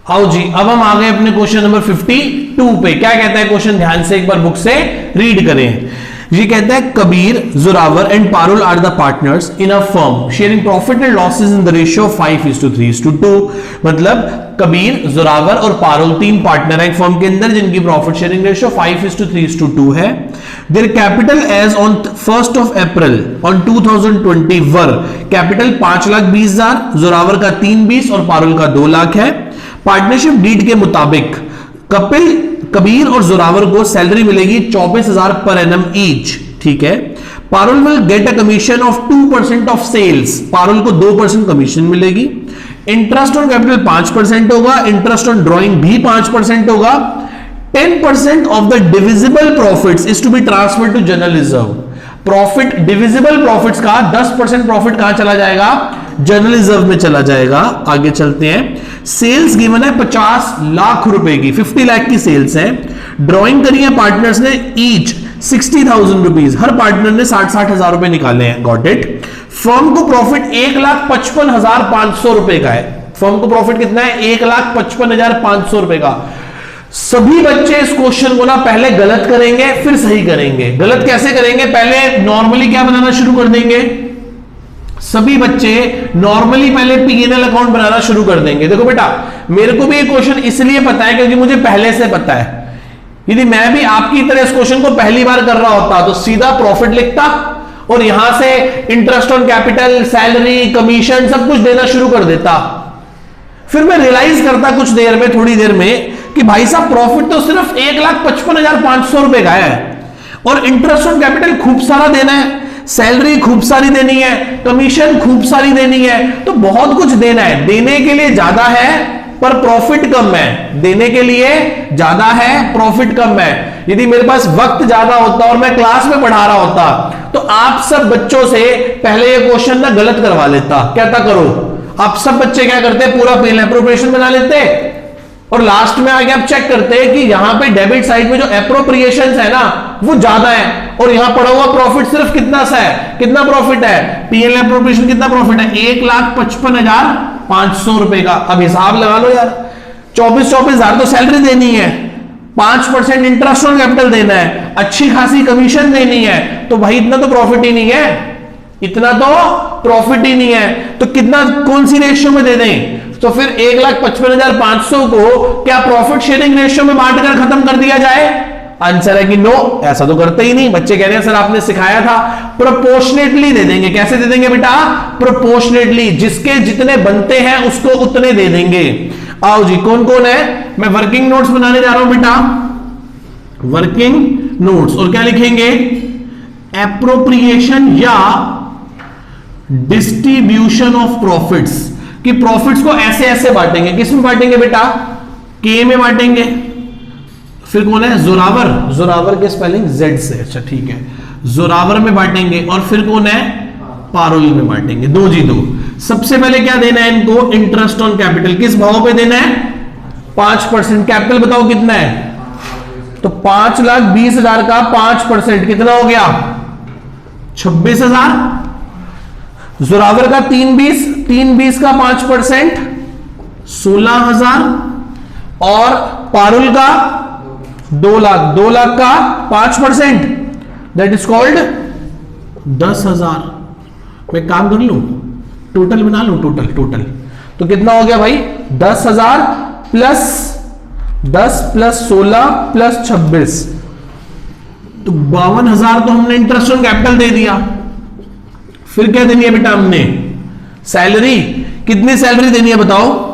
आओ जी, अब हम आ गए अपने क्वेश्चन नंबर 52 पे। क्या कहता है क्वेश्चन, ध्यान से एक बार बुक से रीड करें। ये कहता है Kabir, Zoravar and Parul are the partners in a firm sharing profit and losses in the ratio 5:3:2। मतलब कबीर, जोरावर और पारुल तीन पार्टनर हैं एक फर्म के अंदर जिनकी प्रॉफिट शेयरिंग रेशियो 5:3:2 है। Their capital as on 1st of April on 2020 were, capital 5,20,000, Zoravar का 3,20,000 और पारुल का 2 लाख है। पार्टनरशिप डीड के मुताबिक कबीर और जोरावर को सैलरी मिलेगी 24,000 पर एनम ईच, ठीक है। Parul will get a commission of 2% of sales, Parul को 2% कमीशन मिलेगी। इंटरेस्ट ऑन कैपिटल 5% होगा, इंटरेस्ट ऑन ड्रॉइंग भी 5% होगा। 10% of the divisible profits is to be transferred to general reserve. Profit, divisible profits का 10% profit कहां चला जाएगा, जनरल रिजर्व में चला जाएगा। आगे चलते हैं। सेल्स गिवन है 50 लाख रुपए की, 50 लाख की सेल्स है। ड्रॉइंग करी है पार्टनर्स ने ईच 60,000 रुपीज, हर पार्टनर ने 60-60 हजार रुपए निकाले हैं। Got it. फर्म को प्रॉफिट 1,55,500 रुपए का है। फर्म को प्रॉफिट कितना है, 1,55,500 रुपए का। सभी बच्चे इस क्वेश्चन को ना पहले गलत करेंगे फिर सही करेंगे। गलत कैसे करेंगे, पहले नॉर्मली क्या बनाना शुरू कर देंगे, सभी बच्चे नॉर्मली पहले P&L अकाउंट बनाना शुरू कर देंगे। देखो बेटा, मेरे को भी ये क्वेश्चन इसलिए पता है क्योंकि मुझे पहले से पता है। यदि मैं भी आपकी तरह इस क्वेश्चन को पहली बार कर रहा होता तो सीधा प्रॉफिट लिखता और यहां से interest on capital, salary, commission सब कुछ देना शुरू कर देता। फिर मैं रियलाइज करता कुछ देर में, थोड़ी देर में, कि भाई साहब प्रॉफिट तो सिर्फ 1,55,500 रुपए का है और इंटरेस्ट ऑन कैपिटल खूब सारा देना है, सैलरी खूब सारी देनी है, कमीशन खूब सारी देनी है, तो बहुत कुछ देना है। देने के लिए ज्यादा है पर प्रॉफिट कम है, देने के लिए ज्यादा है प्रॉफिट कम है। यदि मेरे पास वक्त ज्यादा होता और मैं क्लास में पढ़ा रहा होता तो आप सब बच्चों से पहले ये क्वेश्चन ना गलत करवा लेता। कहता करो, आप सब बच्चे क्या करते, पूरा P&L एप्रोप्रिएशन बना लेते और लास्ट में आगे आप चेक करते हैं कि यहां पे डेबिट साइड में जो एप्रोप्रिएशंस है ना वो ज्यादा है और यहां पड़ा हुआ प्रॉफिट सिर्फ कितना सा है, कितना प्रॉफिट है, P&L एप्रोप्रिएशन कितना प्रॉफिट है, 1,55,500 रुपए का। अब हिसाब लगा लो यार, 24,000 तो सैलरी देनी है, 5% इंटरेस्ट ऑन कैपिटल देना है, अच्छी खासी कमीशन देनी है, तो भाई इतना तो प्रॉफिट ही नहीं है, इतना तो प्रॉफिट ही नहीं है। तो कितना, कौन सी रेशियो में दे दें, तो फिर 1,55,500 को क्या प्रॉफिट शेयरिंग रेशियो में बांटकर खत्म कर दिया जाए? आंसर है कि नो, ऐसा तो करते ही नहीं। बच्चे कह रहे हैं सर आपने सिखाया था, प्रोपोर्शनेटली दे देंगे। कैसे दे देंगे बेटा, प्रोपोर्शनेटली, जिसके जितने बनते हैं उसको उतने दे देंगे। आओ जी, कौन कौन है, मैं वर्किंग नोट्स बनाने जा रहा हूं बेटा, वर्किंग नोट्स। और क्या लिखेंगे, एप्रोप्रिएशन या डिस्ट्रीब्यूशन ऑफ प्रॉफिट्स, कि प्रॉफिट्स को ऐसे ऐसे बांटेंगे। किस में बांटेंगे बेटा, के में बांटेंगे। फिर कौन है, जोरावर, जोरावर के स्पेलिंग जेड से, अच्छा ठीक है, जोरावर में बांटेंगे। और फिर कौन है, पारुल में बांटेंगे। दो जी दो। सबसे पहले क्या देना है इनको, इंटरेस्ट ऑन कैपिटल। किस भाव पे देना है, 5%। कैपिटल बताओ कितना है, तो 5,20,000 का 5% कितना हो गया, 26,000। जोरावर का 3,20 का 5% 16,000 और पारुल का 2 लाख का 5%, दैट इज कॉल्ड 10,000। मैं काम कर लूं, टोटल बना लूं, टोटल तो कितना हो गया भाई, 10,000 प्लस 10 प्लस 16 प्लस 26, तो 52,000 तो हमने इंटरेस्ट ऑन कैपिटल दे दिया। फिर क्या देनी है बेटा हमने, सैलरी। कितनी सैलरी देनी है बताओ,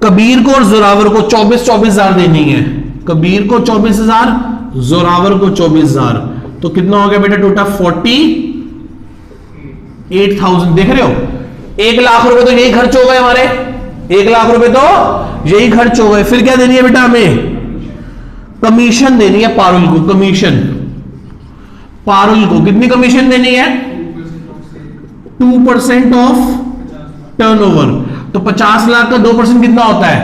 कबीर को और जोरावर को 24,000 देनी है। कबीर को 24,000, जोरावर को 24,000, तो कितना हो गया बेटा टोटल 48,000। देख रहे हो, 1 लाख रुपए तो यही खर्च हो गए हमारे, 1 लाख रुपए तो यही खर्च हो गए। फिर क्या देनी है बेटा हमें, कमीशन देनी है पारुल को, कमीशन। पारुल को कितनी कमीशन देनी है, 2% ऑफ टर्नओवर। तो 50 लाख का 2% कितना होता है,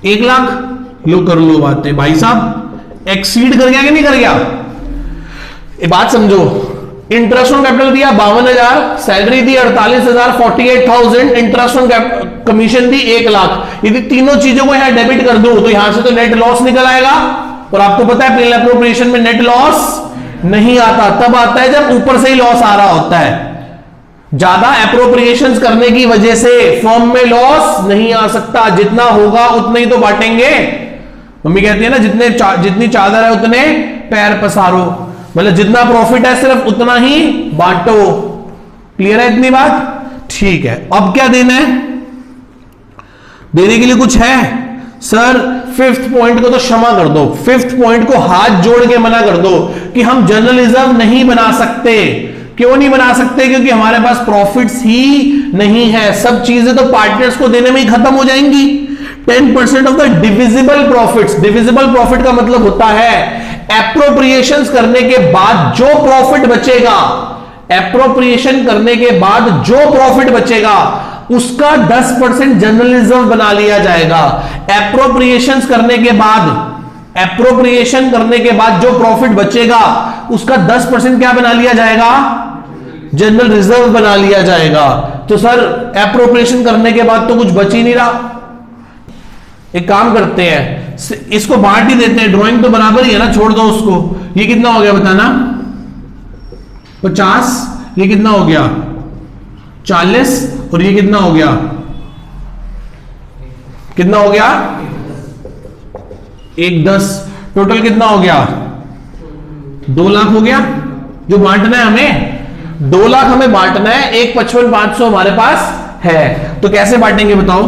1 लाख। लो कर लो बातें भाई साहब, एक्सीड कर गया कि नहीं कर गया, ये बात समझो। इंटरेस्ट ऑन कैपिटल दिया 52,000, सैलरी दी 48,000, 48,000, इंटरेस्ट ऑन कमीशन दी 1 लाख। यदि तीनों चीजों को यहां डेबिट कर दो तो यहां से तो नेट लॉस निकल आएगा, और आपको पता है प्रीलिमिनरी अप्रोप्रिएशन में नेट लॉस नहीं आता, तब आता है जब ऊपर से ही लॉस आ रहा होता है। ज्यादा एप्रोप्रिएशंस करने की वजह से फर्म में लॉस नहीं आ सकता, जितना होगा उतना ही तो बांटेंगे। मम्मी कहती है ना, जितनी चादर है उतने पैर पसारो, मतलब जितना प्रॉफिट है सिर्फ उतना ही बांटो। क्लियर है इतनी बात? ठीक है, अब क्या देना है? देने के लिए कुछ है सर? 5th पॉइंट को तो क्षमा कर दो, 5th पॉइंट को हाथ जोड़ के मना कर दो कि हम जनरल रिजर्व नहीं बना सकते। क्यों नहीं बना सकते? क्योंकि हमारे पास प्रॉफिट्स ही नहीं है, सब चीजें तो पार्टनर्स को देने में ही खत्म हो जाएंगी। 10% of the divisible profits, divisible profit का मतलब होता है एप्रोप्रिएशंस करने के बाद जो प्रॉफिट बचेगा, एप्रोप्रिएशन करने के बाद जो प्रॉफिट बचेगा उसका 10% जनरल रिजर्व बना लिया जाएगा। एप्रोप्रिएशंस करने के बाद, एप्रोप्रिएशन करने के बाद जो प्रॉफिट बचेगा उसका 10% क्या बना लिया जाएगा? जनरल रिजर्व बना लिया जाएगा। तो सर एप्रोप्रिएशन करने के बाद तो कुछ बच ही नहीं रहा। एक काम करते हैं, इसको बांट ही देते हैं, ड्राइंग तो बराबर ही है ना, छोड़ दो उसको। ये कितना हो गया बताना? 50, ये कितना हो गया? 40, और ये कितना हो गया? कितना हो गया? 1 10, टोटल कितना हो गया? 2 लाख हो गया। जो बांटना है हमें 2 लाख हमें बांटना है, 1,55,500 हमारे पास है, तो कैसे बांटेंगे बताओ?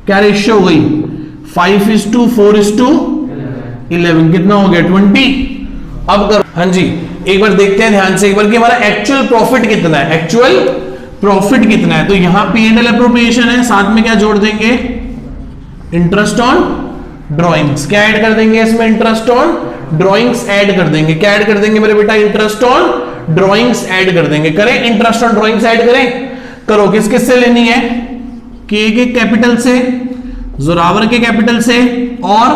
क्या रेशियो हो गई? 5:4:11, कितना हो गया? 20। अब कर, हाँ जी एक बार देखते हैं ध्यान से एक बार कि हमारा एक्चुअल प्रॉफिट कितना है, एक्चुअल प्रॉफिट कितना है। तो यहां P&L एप्रोप्रिएशन है, साथ में क्या जोड़ देंगे? Interest on drawings. क्या ऐड कर देंगे इसमें? इंटरेस्ट ऑन ड्रॉइंग्स ऐड कर देंगे। क्या ऐड कर देंगे मेरे बेटा? इंटरेस्ट ऑन ड्रॉइंग्स ऐड कर देंगे। करें इंटरेस्ट ऑन ड्रॉइंग्स ऐड करें? करो। किस किस से लेनी है? के कैपिटल से, जोरावर के कैपिटल से और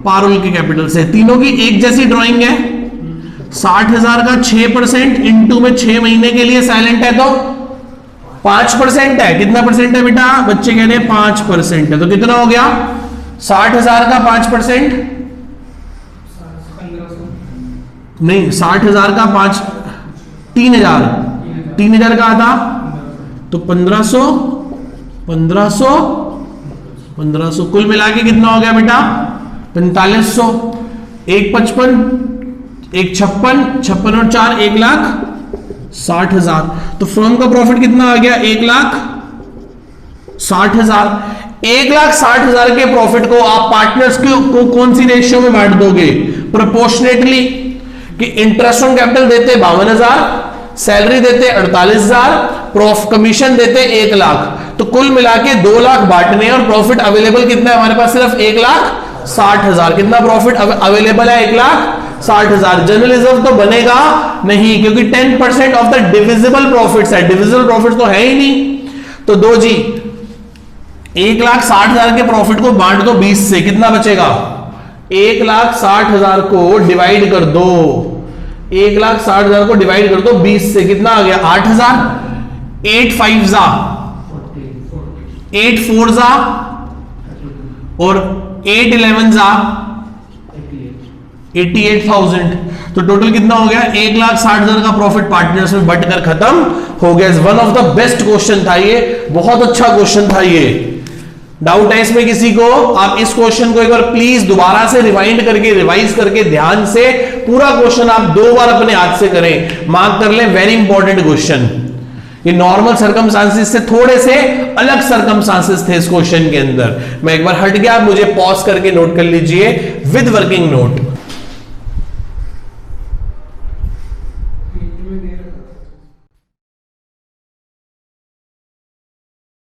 पारुल के कैपिटल से। तीनों की एक जैसी ड्राइंग है। 60,000 का 6% इंटू में 6 महीने के लिए साइलेंट है तो 5% है। कितना परसेंट है बेटा? बच्चे कह रहे हैं 5% है, तो कितना हो गया? 60,000 का 5%, नहीं 60,000 का 5, 3,000 का आता तो 1500 कुल मिला के कितना हो गया बेटा? 4500। 1,55, 1,56, 56 और 4 1,60,000। तो फर्म का प्रॉफिट कितना आ गया? 1,60,000। 1,60,000 के प्रॉफिट को आप पार्टनर्स को कौन सी रेशियो में बांट दोगे? प्रोपोर्शनेटली, कि इंटरेस्ट ऑन कैपिटल देते 52,000, सैलरी देते 48,000, कमीशन देते 1 लाख। तो कुल मिला के 2 लाख बांटने और प्रॉफिट अवेलेबल कितना है हमारे पास? सिर्फ 1,60,000। कितना प्रॉफिट अवेलेबल है? 1,60,000। जनरल रिजर्व तो बनेगा नहीं, क्योंकि 10% ऑफ द डिविजिबल प्रॉफिट्स है, डिविजिबल प्रॉफिट्स तो है ही नहीं। तो दो जी, 1,60,000 के प्रॉफिट को बांट दो 20 से, कितना बचेगा? 1,60,000 को डिवाइड कर दो, 1,60,000 को डिवाइड कर दो 20 से, कितना आ गया? 8,000। 8 5 जा 8 4 जा और 8 11 जा 88,000। तो टोटल कितना हो गया? 1,60,000 का प्रॉफिट पार्टनर्स में बंटकर खत्म हो गया। One of the best question था ये, बहुत अच्छा क्वेश्चन था ये। डाउट है इसमें किसी को? आप इस क्वेश्चन को एक बार प्लीज दोबारा से रिवाइंड करके, रिवाइज करके ध्यान से पूरा क्वेश्चन आप 2 बार अपने हाथ से करें, मार्क कर लें। Very important question. ये नॉर्मल सर्कमस्टांसेस से थोड़े से अलग सर्कमस्टांसेस थे इस क्वेश्चन के अंदर। मैं एक बार हट गया, मुझे पॉज करके नोट कर लीजिए विद वर्किंग नोट।